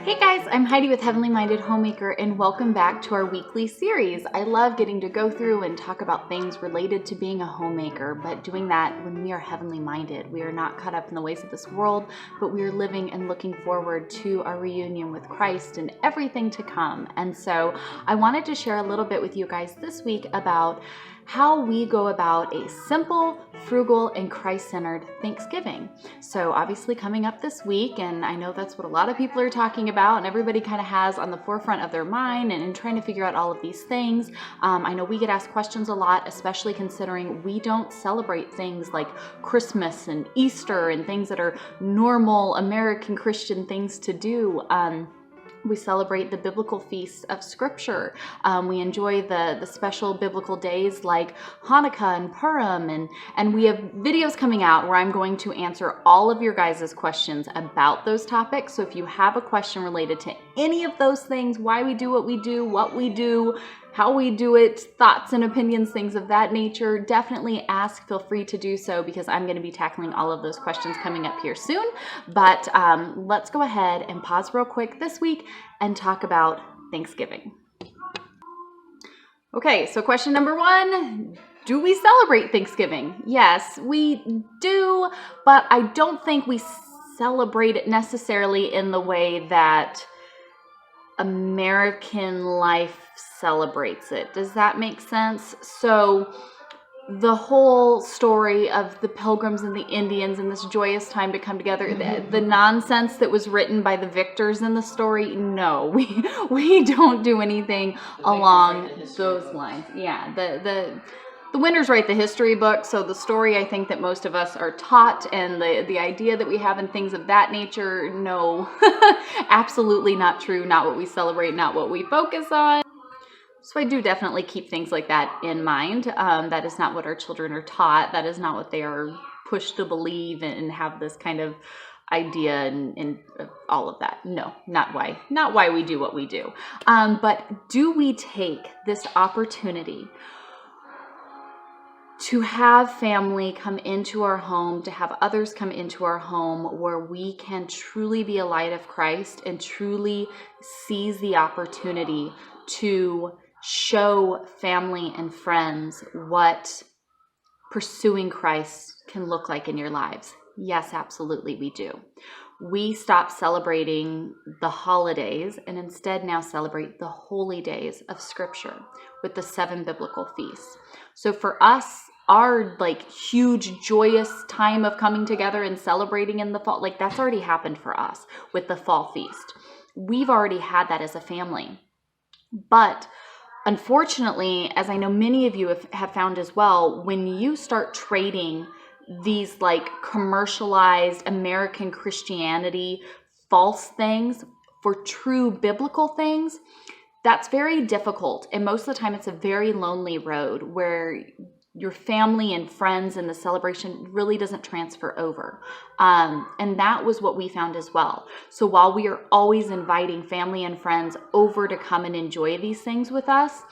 Hey guys, I'm Heidi with Heavenly Minded Homemaker and welcome back to our weekly series. I love getting to go through and talk about things related to being a homemaker, but doing that when we are heavenly minded. We are not caught up in the ways of this world, but we are living and looking forward to our reunion with Christ and everything to come. And so I wanted to share a little bit with you guys this week about how we go about a simple, frugal, and Christ-centered Thanksgiving. So obviously coming up this week, and I know that's what a lot of people are talking about and everybody kind of has on the forefront of their mind and trying to figure out all of these things. I know we get asked questions a lot, especially considering we don't celebrate things like Christmas and Easter and things that are normal American Christian things to do. We celebrate the biblical feasts of Scripture. We enjoy the special biblical days like Hanukkah and Purim, and we have videos coming out where I'm going to answer all of your guys' questions about those topics. So if you have a question related to any of those things, why we do, what we do, how we do it, thoughts and opinions, things of that nature, definitely ask. Feel free to do so because I'm going to be tackling all of those questions coming up here soon. But let's go ahead and pause real quick this week and talk about Thanksgiving. Okay, so question number one, do we celebrate Thanksgiving? Yes, we do, but I don't think we celebrate it necessarily in the way that American life celebrates it. Does that make sense? So the whole story of the Pilgrims and the Indians and this joyous time to come together, the nonsense that was written by the victors in the story, no, we don't do anything along those lines. Yeah, the winners write the history book, so the story I think that most of us are taught and the idea that we have and things of that nature, no, absolutely not true, not what we celebrate, not what we focus on. So I do definitely keep things like that in mind. That is not what our children are taught. That is not what they are pushed to believe and have this kind of idea and all of that. No, not why we do what we do. But do we take this opportunity to have family come into our home, to have others come into our home where we can truly be a light of Christ and truly seize the opportunity to show family and friends what pursuing Christ can look like in your lives? Yes, absolutely we do. We stop celebrating the holidays and instead now celebrate the holy days of Scripture with the 7 biblical feasts. So for us, our huge joyous time of coming together and celebrating in the fall, that's already happened for us with the fall feast. We've already had that as a family. But unfortunately, as I know many of you have found as well, when you start trading these commercialized American Christianity false things for true biblical things, that's very difficult. And most of the time it's a very lonely road where your family and friends and the celebration really doesn't transfer over. And that was what we found as well. So while we are always inviting family and friends over to come and enjoy these things with us,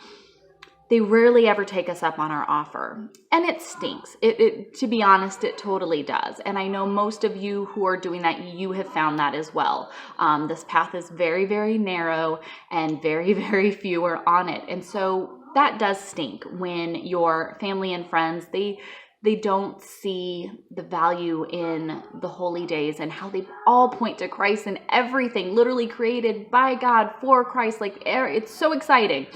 they rarely ever take us up on our offer. And it stinks. To be honest, it totally does. And I know most of you who are doing that, you have found that as well. This path is very, very narrow and very, very few are on it. And so that does stink when your family and friends, they don't see the value in the holy days and how they all point to Christ and everything literally created by God for Christ. It's so exciting.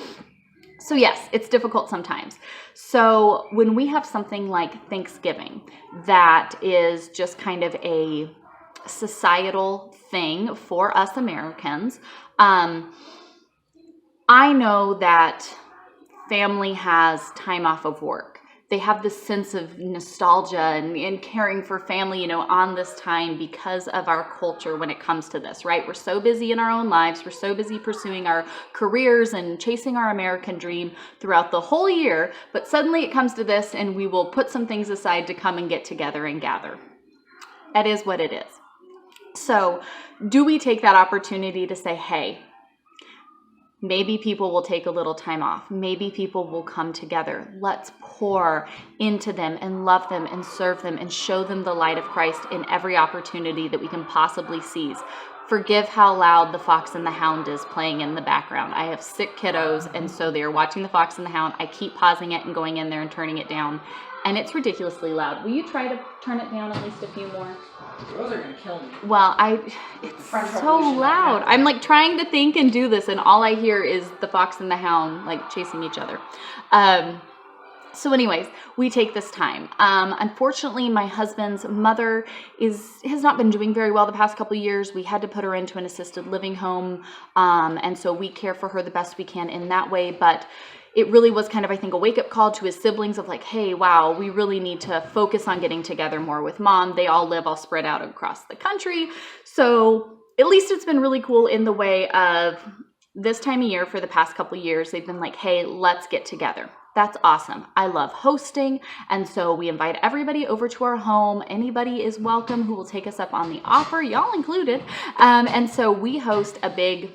So yes, it's difficult sometimes. So when we have something like Thanksgiving, that is just kind of a societal thing for us Americans. I know that family has time off of work. They have this sense of nostalgia and caring for family, on this time because of our culture when it comes to this, right? We're so busy in our own lives. We're so busy pursuing our careers and chasing our American dream throughout the whole year. But suddenly it comes to this and we will put some things aside to come and get together and gather. That is what it is. So do we take that opportunity to say, hey, Maybe people will take a little time off. Maybe people will come together. Let's pour into them and love them and serve them and show them the light of Christ in every opportunity that we can possibly seize. Forgive how loud the Fox and the Hound is playing in the background. I have sick kiddos, and so they are watching the Fox and the Hound. I keep pausing it and going in there and turning it down, and it's ridiculously loud. Will you try to turn it down at least a few more? Those are going to kill me. Well, it's so loud. I'm like trying to think and do this, and all I hear is the Fox and the Hound like chasing each other. So anyways, we take this time. Unfortunately, my husband's mother has not been doing very well the past couple of years. We had to put her into an assisted living home. And so we care for her the best we can in that way. But it really was kind of, I think, a wake-up call to his siblings of like, hey, wow, we really need to focus on getting together more with mom. They all live all spread out across the country. So at least it's been really cool in the way of this time of year for the past couple of years. They've been like, hey, let's get together. That's awesome. I love hosting. And so we invite everybody over to our home. Anybody is welcome who will take us up on the offer, y'all included. And so we host a big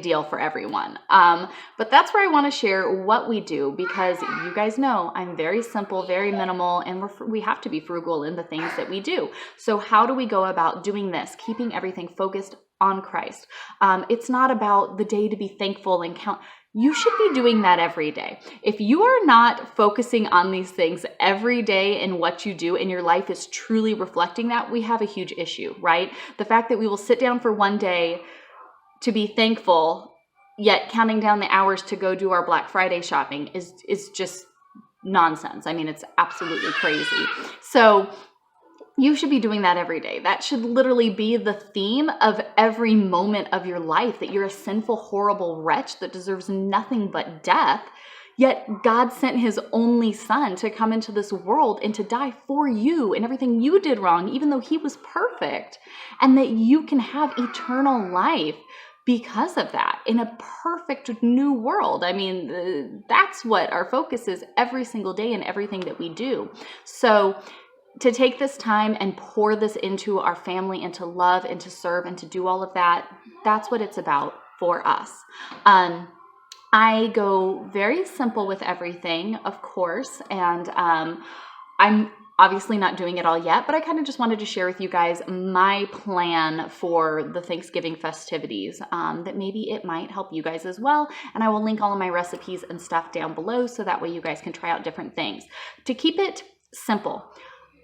deal for everyone. But that's where I want to share what we do, because you guys know I'm very simple, very minimal, and we have to be frugal in the things that we do. So how do we go about doing this, keeping everything focused on Christ? It's not about the day to be thankful and count. You should be doing that every day. If you are not focusing on these things every day in what you do and your life is truly reflecting that, we have a huge issue, right? The fact that we will sit down for one day to be thankful, yet counting down the hours to go do our Black Friday shopping is just nonsense. I mean, it's absolutely crazy. So you should be doing that every day. That should literally be the theme of every moment of your life, that you're a sinful, horrible wretch that deserves nothing but death. Yet God sent his only son to come into this world and to die for you and everything you did wrong, even though he was perfect, and that you can have eternal life because of that in a perfect new world. I mean, that's what our focus is every single day in everything that we do. So to take this time and pour this into our family and to love and to serve and to do all of that, that's what it's about for us. I go very simple with everything, of course, and I'm obviously not doing it all yet, but I kind of just wanted to share with you guys my plan for the Thanksgiving festivities, that maybe it might help you guys as well. And I will link all of my recipes and stuff down below so that way you guys can try out different things. To keep it simple,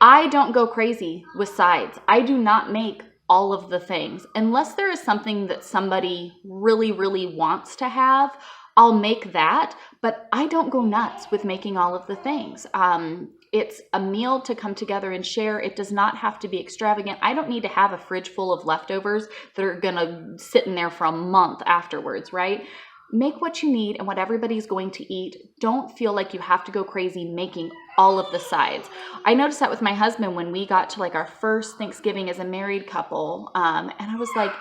I don't go crazy with sides. I do not make all of the things. Unless there is something that somebody really, really wants to have, I'll make that, but I don't go nuts with making all of the things. It's a meal to come together and share. It does not have to be extravagant. I don't need to have a fridge full of leftovers that are gonna sit in there for a month afterwards, right? Make what you need and what everybody's going to eat. Don't feel like you have to go crazy making all of the sides. I noticed that with my husband when we got to like our first Thanksgiving as a married couple, and I was like,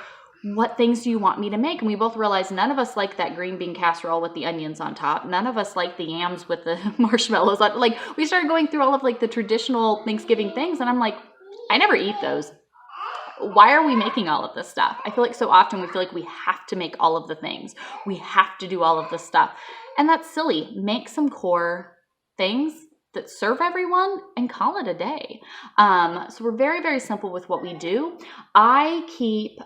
what things do you want me to make? And we both realized none of us like that green bean casserole with the onions on top. None of us like the yams with the marshmallows on. Like, we started going through all of like the traditional Thanksgiving things, and I'm like, I never eat those. Why are we making all of this stuff? I feel like so often we feel like we have to make all of the things. We have to do all of this stuff. And that's silly. Make some core things that serve everyone and call it a day. So we're very, very simple with what we do. I keep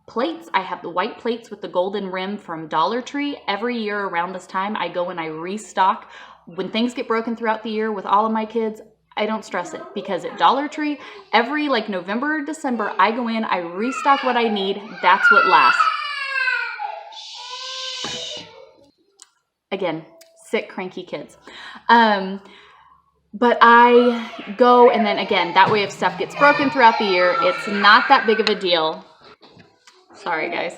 plates. I have the white plates with the golden rim from Dollar Tree. Every year around this time, I go and I restock. When things get broken throughout the year with all of my kids, I don't stress it, because at Dollar Tree, every like November or December, I go in, I restock what I need. That's what lasts. Shh. Again, sick, cranky kids. But I go, and then again, that way if stuff gets broken throughout the year, it's not that big of a deal. Sorry, guys.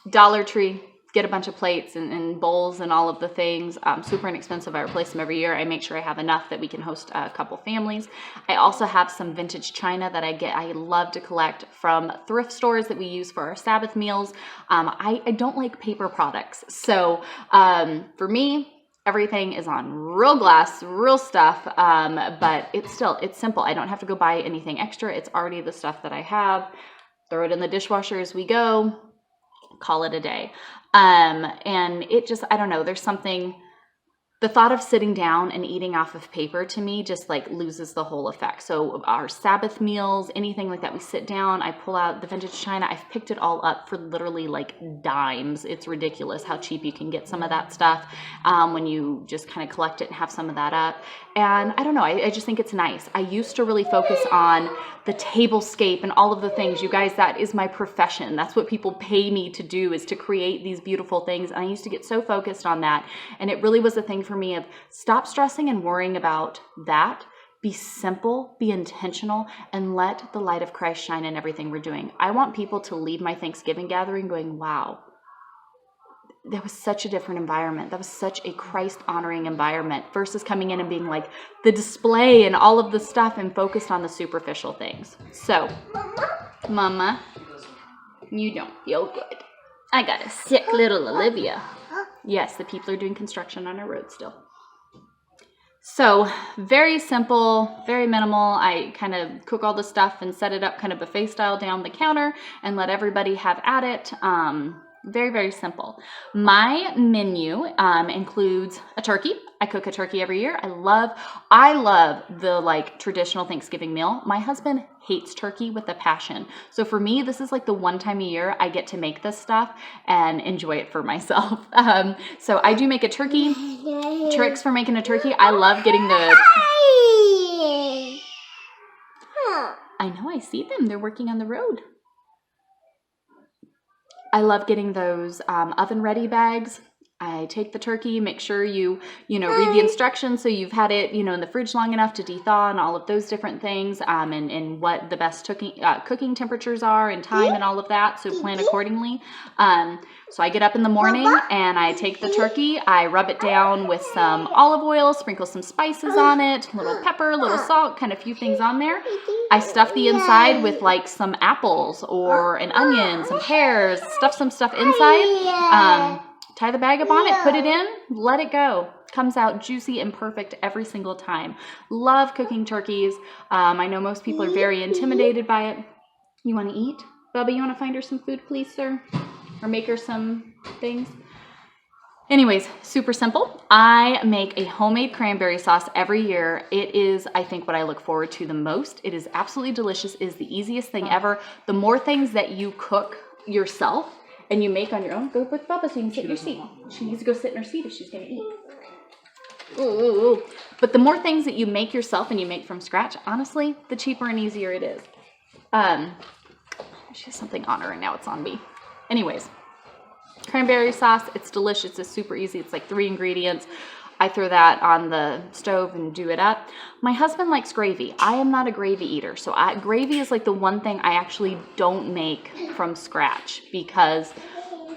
Dollar Tree. Get a bunch of plates and bowls and all of the things. Super inexpensive. I replace them every year. I make sure I have enough that we can host a couple families. I also have some vintage china that I love to collect from thrift stores that we use for our Sabbath meals. I don't like paper products. So for me, everything is on real glass, real stuff, but it's simple. I don't have to go buy anything extra. It's already the stuff that I have. Throw it in the dishwasher as we go. call it a day. And it just, I don't know, there's something, the thought of sitting down and eating off of paper to me just like loses the whole effect. So our Sabbath meals, anything like that, we sit down, I pull out the vintage china. I've picked it all up for literally like dimes. It's ridiculous how cheap you can get some of that stuff when you just kind of collect it and have some of that up. And I don't know, I just think it's nice. I used to really focus on the tablescape and all of the things. You guys, that is my profession. That's what people pay me to do, is to create these beautiful things. And I used to get so focused on that. And it really was a thing for me of stop stressing and worrying about that. Be simple, be intentional, and let the light of Christ shine in everything we're doing. I want people to leave my Thanksgiving gathering going, wow, that was such a different environment. That was such a Christ-honoring environment versus coming in and being like the display and all of the stuff and focused on the superficial things. So, Mama, you don't feel good. I got a sick little Olivia. Yes, the people are doing construction on our road still. So very simple, very minimal. I kind of cook all the stuff and set it up kind of buffet style down the counter and let everybody have at it. Very, very simple. My menu includes a turkey. I cook a turkey every year. I love the like traditional Thanksgiving meal. My husband hates turkey with a passion. So for me, this is like the one time a year I get to make this stuff and enjoy it for myself. So I do make a turkey. Tricks for making a turkey. I love getting the... I know, I see them. They're working on the road. I love getting those oven ready bags. I take the turkey, make sure you read the instructions so you've had it, in the fridge long enough to de-thaw and all of those different things, and what the best cooking temperatures are and time and all of that, so plan accordingly. So I get up in the morning and I take the turkey, I rub it down with some olive oil, sprinkle some spices on it, a little pepper, a little salt, kind of a few things on there. I stuff the inside with like some apples or an onion, some pears, stuff some stuff inside. Tie the bag up on it, put it in, let it go. Comes out juicy and perfect every single time. Love cooking turkeys. I know most people are very intimidated by it. You want to eat? Bubba, you want to find her some food, please, sir? Or make her some things? Anyways, super simple. I make a homemade cranberry sauce every year. It is, I think, what I look forward to the most. It is absolutely delicious. It is the easiest thing ever. The more things that you cook yourself and you make on your own, go with Bubba so you can sit in your seat. She needs to go sit in her seat if she's going to eat. Ooh. But the more things that you make yourself and you make from scratch, honestly, the cheaper and easier it is. She has something on her and now it's on me. Anyways, cranberry sauce, it's delicious. It's super easy. It's like 3 ingredients. I throw that on the stove and do it up. My husband likes gravy. I am not a gravy eater. So gravy is like the one thing I actually don't make from scratch because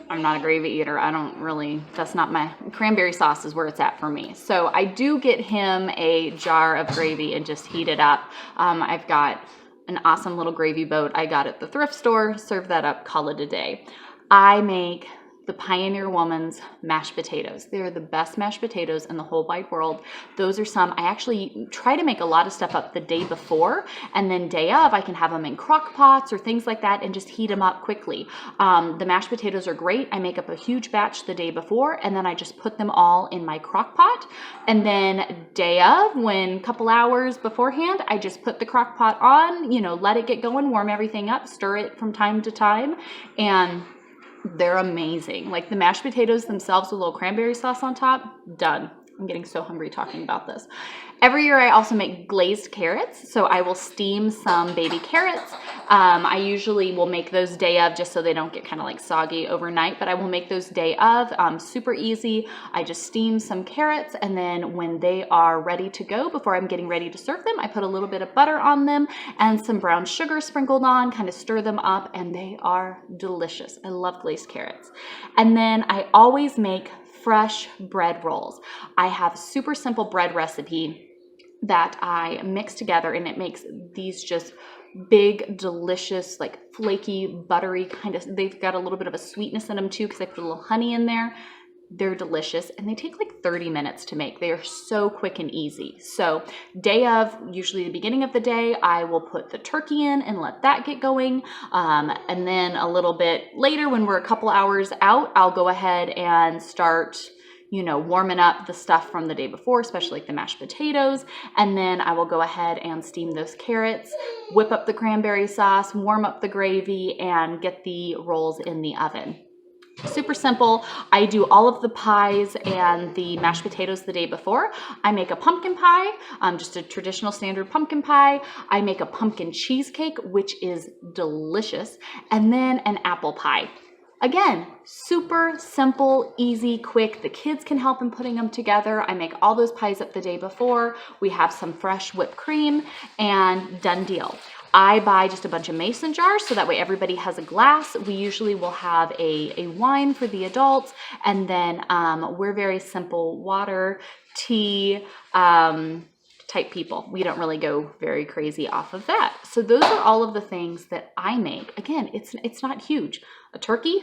I'm not a gravy eater. I don't really, that's not my, cranberry sauce is where it's at for me. So I do get him a jar of gravy and just heat it up. I've got an awesome little gravy boat I got at the thrift store. Serve that up, call it a day. I make the Pioneer Woman's mashed potatoes. They're the best mashed potatoes in the whole wide world. Those are some, I actually try to make a lot of stuff up the day before, and then day of I can have them in crock pots or things like that and just heat them up quickly. The mashed potatoes are great. I make up a huge batch the day before, and then I just put them all in my crock pot. And then day of, when a couple hours beforehand, I just put the crock pot on, let it get going, warm everything up, stir it from time to time, and they're amazing. Like the mashed potatoes themselves with a little cranberry sauce on top, done. I'm getting so hungry talking about this. Every year I also make glazed carrots. So I will steam some baby carrots. I usually will make those day of just so they don't get kind of like soggy overnight, but I will make those day of, super easy. I just steam some carrots, and then when they are ready to go, before I'm getting ready to serve them, I put a little bit of butter on them and some brown sugar sprinkled on, kind of stir them up, and they are delicious. I love glazed carrots. And then I always make fresh bread rolls. I have a super simple bread recipe that I mix together, and it makes these just big, delicious, like flaky, buttery kind of, they've got a little bit of a sweetness in them too because I put a little honey in there. They're delicious, and they take like 30 minutes to make. They are so quick and easy. So day of, usually the beginning of the day, I will put the turkey in and let that get going. And then a little bit later, when we're a couple hours out, I'll go ahead and start warming up the stuff from the day before, especially like the mashed potatoes. And then I will go ahead and steam those carrots, whip up the cranberry sauce, warm up the gravy, and get the rolls in the oven. Super simple. I do all of the pies and the mashed potatoes the day before. I make a pumpkin pie, just a traditional standard pumpkin pie. I make a pumpkin cheesecake, which is delicious, and then an apple pie. Again, super simple, easy, quick. The kids can help in putting them together. I make all those pies up the day before. We have some fresh whipped cream, and done deal. I buy just a bunch of mason jars so that way everybody has a glass. We usually will have a wine for the adults, and then we're very simple water, tea, type people. We don't really go very crazy off of that. So those are all of the things that I make. Again, it's not huge. A turkey,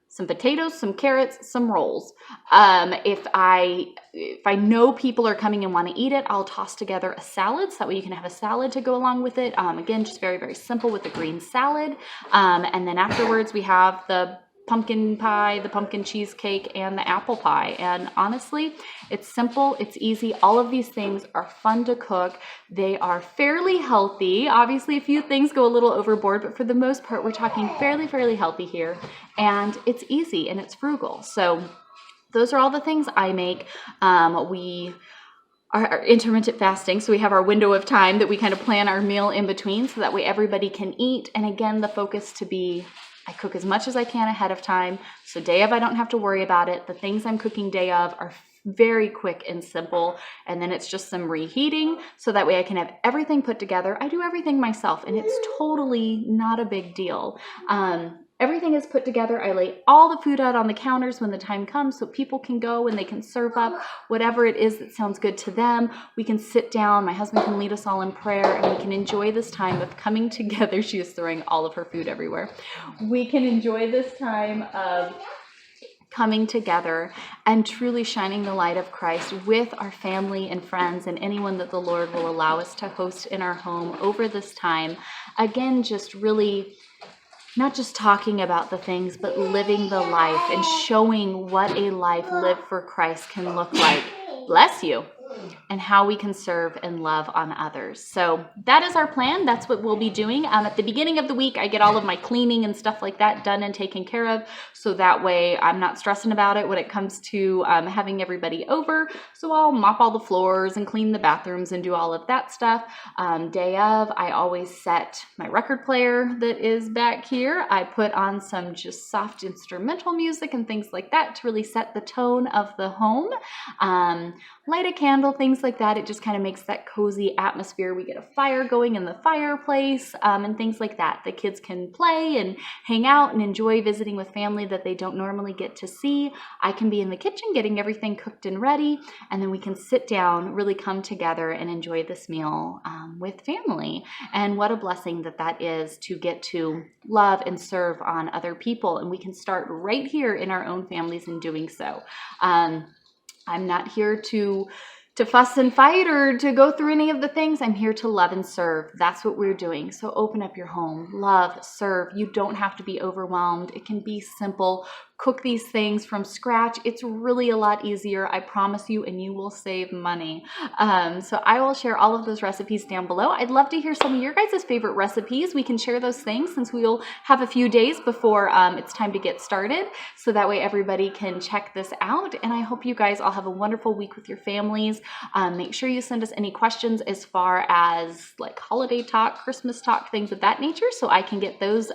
some potatoes, some carrots, some rolls. If I know people are coming and want to eat it, I'll toss together a salad so that way you can have a salad to go along with it. Again, just very, very simple with a green salad. And then afterwards we have the pumpkin pie, the pumpkin cheesecake, and the apple pie. And honestly, it's simple, it's easy. All of these things are fun to cook. They are fairly healthy. Obviously, a few things go a little overboard, but for the most part, we're talking fairly healthy here. And it's easy and it's frugal. So those are all the things I make. We are intermittent fasting, so we have our window of time that we kind of plan our meal in between so that way everybody can eat. And again, the focus to be, I cook as much as I can ahead of time. So day of, I don't have to worry about it. The things I'm cooking day of are very quick and simple. And then it's just some reheating so that way I can have everything put together. I do everything myself, and it's totally not a big deal. Everything is put together. I lay all the food out on the counters when the time comes so people can go and they can serve up whatever it is that sounds good to them. We can sit down. My husband can lead us all in prayer, and we can enjoy this time of coming together. She is throwing all of her food everywhere. We can enjoy this time of coming together and truly shining the light of Christ with our family and friends and anyone that the Lord will allow us to host in our home over this time. Again, just really not just talking about the things, but living the life and showing what a life lived for Christ can look like. Bless you. And how we can serve and love on others. So that is our plan. That's what we'll be doing. At the beginning of the week, I get all of my cleaning and stuff like that done and taken care of. So that way I'm not stressing about it when it comes to having everybody over. So I'll mop all the floors and clean the bathrooms and do all of that stuff. Day of, I always set my record player that is back here. I put on some just soft instrumental music and things like that to really set the tone of the home. Light a candle, things like that. It just kind of makes that cozy atmosphere. We get a fire going in the fireplace and things like that. The kids can play and hang out and enjoy visiting with family that they don't normally get to see. I can be in the kitchen getting everything cooked and ready, and then we can sit down, really come together and enjoy this meal with family. And what a blessing that is to get to love and serve on other people. And we can start right here in our own families in doing so. I'm not here to fuss and fight or to go through any of the things. I'm here to love and serve. That's what we're doing. So open up your home, love, serve. You don't have to be overwhelmed. It can be simple. Cook these things from scratch. It's really a lot easier, I promise you, and you will save money. So I will share all of those recipes down below. I'd love to hear some of your guys' favorite recipes. We can share those things since we'll have a few days before it's time to get started. So that way everybody can check this out. And I hope you guys all have a wonderful week with your families. Make sure you send us any questions as far as like holiday talk, Christmas talk, things of that nature, so I can get those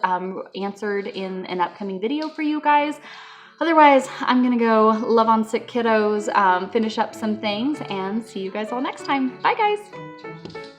answered in an upcoming video for you guys. Otherwise, I'm going to go love on sick kiddos, finish up some things, and see you guys all next time. Bye, guys.